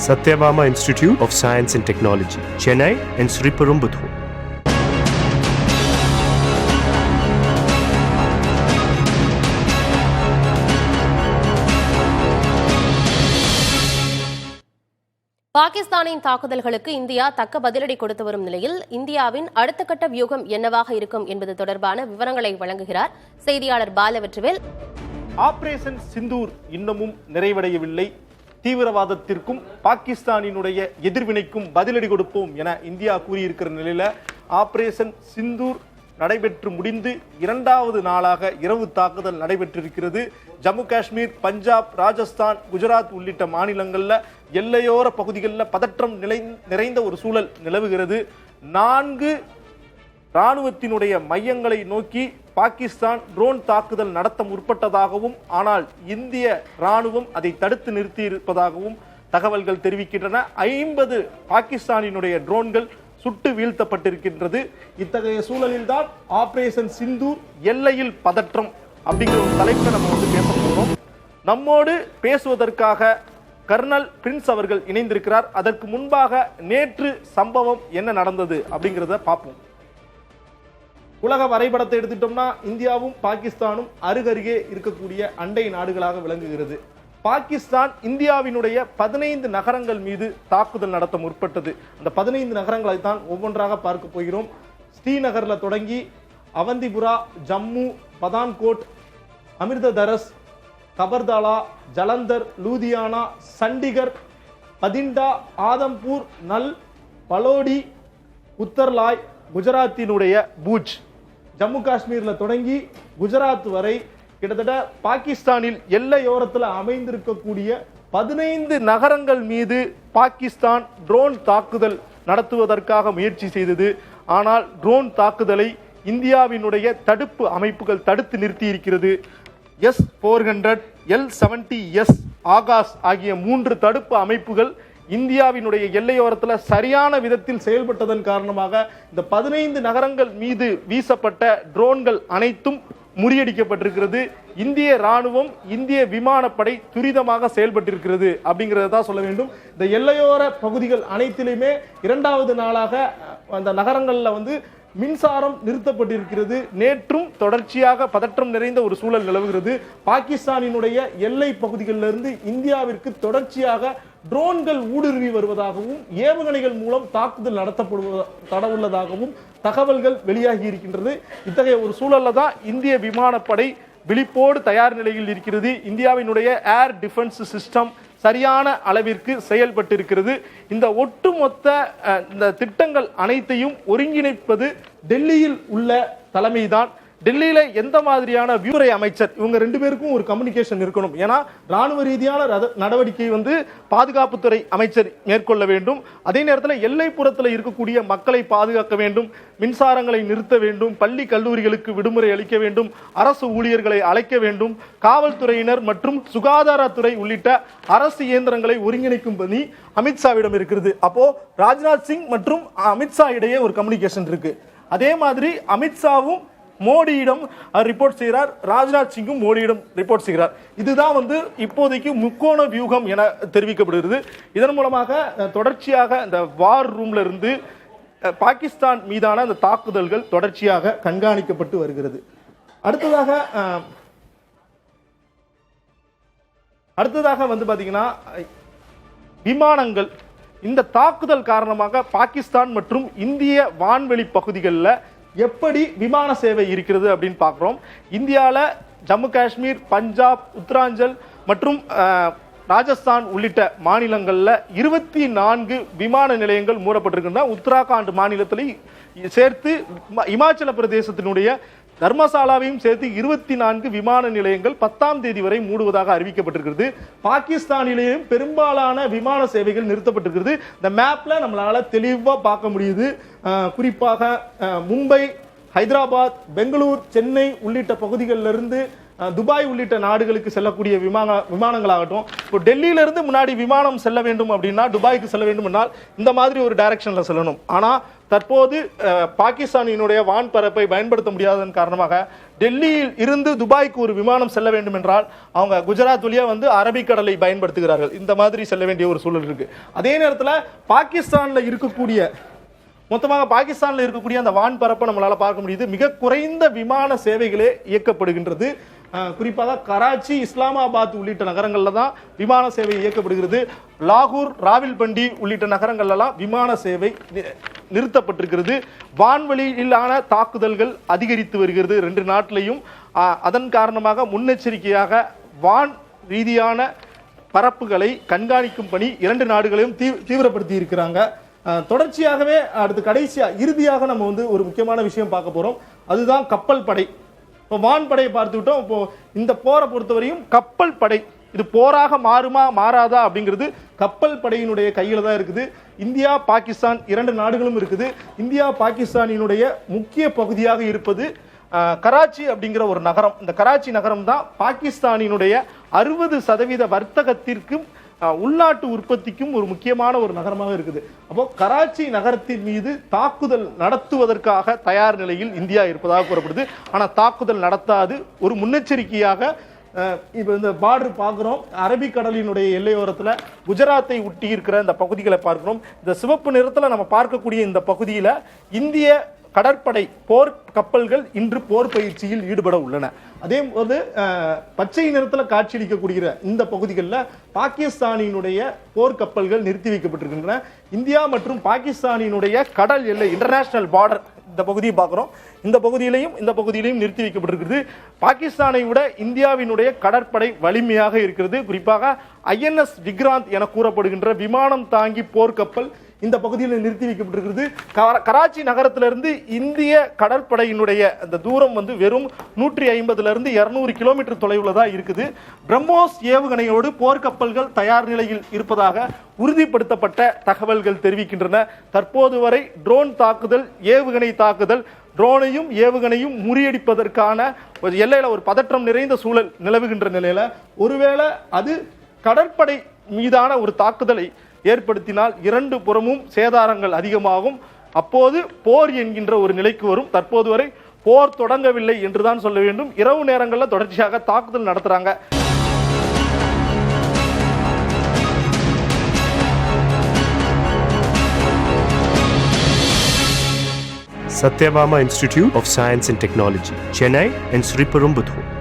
Satyabama Institute of Science and Technology, Chennai and Sriperumbudur. பாகிஸ்தானின் தாக்குதல்களுக்கு India தக்க பதிலடி கொடுத்து வரும் நிலையில் இந்தியாவின் அடுத்த கட்ட வியூகம் என்னவாக இருக்கும் என்பது தொடர்பான விவரங்களை வழங்குகிறார் செய்தியாளர் பாலவெற்றிவேல். ஆபரேஷன் சிந்தூர் இன்னமும் நிறைவடையவில்லை. தீவிரவாதத்திற்கும் பாகிஸ்தானினுடைய எதிர்வினைக்கும் பதிலடி கொடுப்போம் என இந்தியா கூறியிருக்கிற நிலையில ஆபரேஷன் சிந்தூர் நடைபெற்று முடிந்து இரண்டாவது நாளாக இரவு தாக்குதல் நடைபெற்றிருக்கிறது. ஜம்மு காஷ்மீர், பஞ்சாப், ராஜஸ்தான், குஜராத் உள்ளிட்ட மாநிலங்கள்ல எல்லையோர பகுதிகளில் பதற்றம் நிறைந்த ஒரு சூழல் நிலவுகிறது. 4 இராணுவத்தினுடைய மையங்களை நோக்கி பாகிஸ்தான் ட்ரோன் தாக்குதல் நடத்த முற்பட்டதாகவும், ஆனால் இந்திய இராணுவம் அதை தடுத்து நிறுத்தி இருப்பதாகவும் தகவல்கள் தெரிவிக்கின்றன. 50 பாகிஸ்தானினுடைய ட்ரோன்கள் சுட்டு வீழ்த்தப்பட்டிருக்கின்றது. இத்தகைய சூழலில் தான் ஆபரேஷன் சிந்தூர் எல்லையில் பதற்றம் அப்படிங்கிற ஒரு தலைப்பில் நம்ம பேச போகிறோம். நம்மோடு பேசுவதற்காக கர்னல் பிரின்ஸ் அவர்கள் இணைந்திருக்கிறார். அதற்கு முன்பாக நேற்று சம்பவம் என்ன நடந்தது அப்படிங்கிறத பார்ப்போம். உலக வரைபடத்தை எடுத்துட்டோம்னா இந்தியாவும் பாகிஸ்தானும் அருகருகே இருக்கக்கூடிய அண்டை நாடுகளாக விளங்குகிறது. பாகிஸ்தான் இந்தியாவினுடைய 15 நகரங்கள் மீது தாக்குதல் நடத்த முற்பட்டது. அந்த 15 நகரங்களை தான் ஒவ்வொன்றாக பார்க்க போகிறோம். ஸ்ரீநகர்ல தொடங்கி அவந்திபுரா, ஜம்மு, பதான்கோட், அமிர்தசரஸ், கபர்தாலா, ஜலந்தர், லூதியானா, சண்டிகர், பதிண்டா, ஆதம்பூர், நல், பலோடி, உத்தர்லாய், குஜராத்தினுடைய பூஜ், ஜம்மு காஷ்மீர்ல தொடங்கி குஜராத் வரை கிட்டத்தட்ட பாகிஸ்தானில் எல்லையோரத்தில் அமைந்திருக்கக்கூடிய 15 நகரங்கள் மீது பாகிஸ்தான் ட்ரோன் தாக்குதல் நடத்துவதற்காக முயற்சி செய்தது. ஆனால் ட்ரோன் தாக்குதலை இந்தியாவினுடைய தடுப்பு அமைப்புகள் தடுத்து நிறுத்தி இருக்கிறது. S-400, L-70S, ஆகாஷ் ஆகிய 3 தடுப்பு அமைப்புகள் இந்தியாவினுடைய எல்லையோரத்தில் சரியான விதத்தில் செயல்பட்டதன் காரணமாக இந்த 15 நகரங்கள் மீது வீசப்பட்ட ட்ரோன்கள் அனைத்தும் முறியடிக்கப்பட்டிருக்கிறது. இந்திய ராணுவம், இந்திய விமானப்படை துரிதமாக செயல்பட்டிருக்கிறது அப்படிங்கிறத சொல்ல வேண்டும். இந்த எல்லையோர பகுதிகள் அனைத்திலுமே இரண்டாவது நாளாக அந்த நகரங்கள்ல மின்சாரம் நிறுத்தப்பட்டிருக்கிறது. நேற்றும் தொடர்ச்சியாக பதற்றம் நிறைந்த ஒரு சூழல் நிலவுகிறது. பாகிஸ்தானினுடைய எல்லை பகுதிகளிலிருந்து இந்தியாவிற்கு தொடர்ச்சியாக ட்ரோன்கள் ஊடுருவி வருவதாகவும், ஏவுகணைகள் மூலம் தாக்குதல் நடத்தப்படுவதாகவும் தகவல்கள் வெளியாகி இருக்கின்றது. இத்தகைய ஒரு சூழல்ல தான் இந்திய விமானப்படை விழிப்போடு தயார் நிலையில் இருக்கிறது. இந்தியாவினுடைய ஏர் டிஃபென்ஸ் சிஸ்டம் சரியான அளவிற்கு செயல்பட்டிருக்கிறது. இந்த ஒட்டுமொத்த இந்த திட்டங்கள் அனைத்தையும் ஒருங்கிணைப்பது டெல்லியில் உள்ள தலைமைதான். டெல்லியில எந்த மாதிரியான வியூரை அமைச்சர், இவங்க 2 பேருக்கும் ஒரு கம்யூனிகேஷன் இருக்கணும். ஏன்னா ராணுவ ரீதியான நடவடிக்கை பாதுகாப்புத்துறை அமைச்சர் மேற்கொள்ள வேண்டும். அதே நேரத்தில் எல்லைப்புறத்தில் இருக்கக்கூடிய மக்களை பாதுகாக்க வேண்டும், மின்சாரங்களை நிறுத்த வேண்டும், பள்ளி கல்லூரிகளுக்கு விடுமுறை அளிக்க வேண்டும், அரசு ஊழியர்களை அழைக்க வேண்டும், காவல்துறையினர் மற்றும் சுகாதாரத்துறை உள்ளிட்ட அரசு இயந்திரங்களை ஒருங்கிணைக்கும் பணி அமித்ஷாவிடம் இருக்கிறது. அப்போ ராஜ்நாத் சிங் மற்றும் அமித்ஷா இடையே ஒரு கம்யூனிகேஷன் இருக்கு. அதே மாதிரி அமித்ஷாவும் மோடியிடம் ரிப்போர்ட் செய்கிறார், ராஜ்நாத் சிங்கும் மோடியிடம் ரிப்போர்ட் செய்கிறார். இதுதான் இப்போதைக்கு முக்கோண வியூகம் என தெரிவிக்கப்படுகிறது. இதன் மூலமாக தொடர்ச்சியாக இந்த வார் ரூம்ல இருந்து பாகிஸ்தான் மீதான அந்த தாக்குதல்கள் தொடர்ச்சியாக கண்காணிக்கப்பட்டு வருகிறது. அடுத்ததாக பாத்தீங்கன்னா விமானங்கள், இந்த தாக்குதல் காரணமாக பாகிஸ்தான் மற்றும் இந்திய வான்வெளி பகுதிகளில் எப்படி விமான சேவை இருக்கிறது அப்படின்னு பார்க்குறோம். இந்தியாவில் ஜம்மு காஷ்மீர், பஞ்சாப், உத்தராஞ்சல் மற்றும் ராஜஸ்தான் உள்ளிட்ட மாநிலங்களில் 24 விமான நிலையங்கள் மூடப்பட்டிருக்கின்றன. உத்தராகண்ட் மாநிலத்தில் சேர்த்து இமாச்சல பிரதேசத்தினுடைய தர்மசாலாவையும் சேர்த்து 24 விமான நிலையங்கள் 10ஆம் தேதி வரை மூடுவதாக அறிவிக்கப்பட்டிருக்கிறது. பாகிஸ்தானிலேயும் பெரும்பாலான விமான சேவைகள் நிறுத்தப்பட்டிருக்கிறது. இந்த மேப்ல நம்மளால தெளிவா பார்க்க முடியுது. குறிப்பாக மும்பை, ஹைதராபாத், பெங்களூர், சென்னை உள்ளிட்ட பகுதிகளிலிருந்து துபாய் உள்ளிட்ட நாடுகளுக்கு செல்லக்கூடிய விமானங்களாகட்டும், இப்போ டெல்லியிலிருந்து முன்னாடி விமானம் செல்ல வேண்டும் அப்படின்னா, துபாய்க்கு செல்ல வேண்டும் என்றால் இந்த மாதிரி ஒரு டைரக்ஷன்ல செல்லணும். ஆனால் தற்போது பாகிஸ்தானினுடைய வான்பரப்பை பயன்படுத்த முடியாததன் காரணமாக டெல்லியில் இருந்து துபாய்க்கு ஒரு விமானம் செல்ல வேண்டும் என்றால் அவங்க குஜராத் வழியா அரபிக்கடலை பயன்படுத்துகிறார்கள். இந்த மாதிரி செல்ல வேண்டிய ஒரு சூழல் இருக்கு. அதே நேரத்தில் பாகிஸ்தான்ல இருக்கக்கூடிய அந்த வான்பரப்பை நம்மளால பார்க்க முடியுது. மிக குறைந்த விமான சேவைகளே இயக்கப்படுகின்றது. குறிப்பாக கராச்சி, இஸ்லாமாபாத் உள்ளிட்ட நகரங்கள்ல தான் விமான சேவை இயக்கப்படுகிறது. லாகூர், ராவில்பண்டி உள்ளிட்ட நகரங்கள்லாம் விமான சேவை நிறுத்தப்பட்டிருக்கிறது. வான்வெளியிலான தாக்குதல்கள் அதிகரித்து வருகிறது 2 நாட்டிலையும். அதன் காரணமாக முன்னெச்சரிக்கையாக வான் ரீதியான பரப்புகளை கண்காணிக்கும் பணி 2 நாடுகளையும் தீவிரப்படுத்தி இருக்கிறாங்க. தொடர்ச்சியாகவே அடுத்து இறுதியாக நம்ம ஒரு முக்கியமான விஷயம் பார்க்க போறோம். அதுதான் கப்பல் படை. இப்போ வான்படையை பார்த்துக்கிட்டோம். இப்போ இந்த போரை பொறுத்தவரையும் கப்பல் படை இது போராக மாறுமா மாறாதா அப்படிங்கிறது கப்பல் படையினுடைய கையில தான் இருக்குது. இந்தியா, பாகிஸ்தான் 2 நாடுகளும் இருக்குது. இந்தியா பாகிஸ்தானினுடைய முக்கிய பகுதியாக இருப்பது கராச்சி அப்படிங்கிற ஒரு நகரம். இந்த கராச்சி நகரம் தான் பாகிஸ்தானினுடைய 60% வர்த்தகத்திற்கும் உள்நாட்டு உற்பத்திக்கும் ஒரு முக்கியமான ஒரு நகரமாக இருக்குது. அப்போ கராச்சி நகரத்தின் மீது தாக்குதல் நடத்துவதற்காக தயார் நிலையில் இந்தியா இருப்பதாக கூறப்படுது. ஆனால் தாக்குதல் நடத்தாது. ஒரு முன்னெச்சரிக்கையாக இப்போ இந்த பார்டர் பார்க்குறோம். அரபிக்கடலினுடைய எல்லையோரத்தில் குஜராத்தை ஒட்டி இருக்கிற இந்த பகுதிகளை பார்க்கிறோம். இந்த சிவப்பு நிறத்தில் நம்ம பார்க்கக்கூடிய இந்த பகுதியில் இந்திய கடற்படை போர் கப்பல்கள் இன்று போர் பயிற்சியில் ஈடுபட உள்ளன. அதே போது பச்சை நிறத்தில் காட்சியளிக்கக்கூடிய இந்த பகுதிகளில் பாகிஸ்தானினுடைய போர் கப்பல்கள் நிறுத்தி வைக்கப்பட்டிருக்கின்றன. இந்தியா மற்றும் பாகிஸ்தானினுடைய கடல் எல்லை, இன்டர்நேஷனல் பார்டர், இந்த பகுதியை பார்க்கிறோம். இந்த பகுதியிலையும் நிறுத்தி வைக்கப்பட்டிருக்கிறது. பாகிஸ்தானை விட இந்தியாவினுடைய கடற்படை வலிமையாக இருக்கிறது. குறிப்பாக INS விக்ராந்த் என கூறப்படுகின்ற விமானம் தாங்கி போர்க்கப்பல் இந்த பகுதியில் நிறுத்தி வைக்கப்பட்டிருக்கிறது. கராச்சி நகரத்திலிருந்து இந்திய கடற்படையினுடைய அந்த தூரம் வெறும் 150 200 கிலோமீட்டர் தொலைவில் தான் இருக்குது. பிரம்மோஸ் ஏவுகணையோடு போர்க்கப்பல்கள் தயார் நிலையில் இருப்பதாக உறுதிப்படுத்தப்பட்ட தகவல்கள் தெரிவிக்கின்றன. தற்போது வரை ட்ரோன் தாக்குதல், ஏவுகணை தாக்குதல், ட்ரோனையும் ஏவுகணையும் முறியடிப்பதற்கான எல்லையில ஒரு பதற்றம் நிறைந்த சூழல் நிலவுகின்ற நிலையில ஒருவேளை அது கடற்படை மீதான ஒரு தாக்குதலை ஏற்படுத்தினால் 2 புறமும் சேதாரங்கள் அதிகமாகும். அப்போது போர் என்கின்ற ஒரு நிலைக்கு வரும். தற்போது வரை போர் தொடங்கவில்லை என்றுதான் சொல்ல வேண்டும். இரவு நேரங்களில் தொடர்ச்சியாக தாக்குதல் நடத்துறாங்க. Satyabama Institute of Science and Technology, Chennai and Sriperumbudur.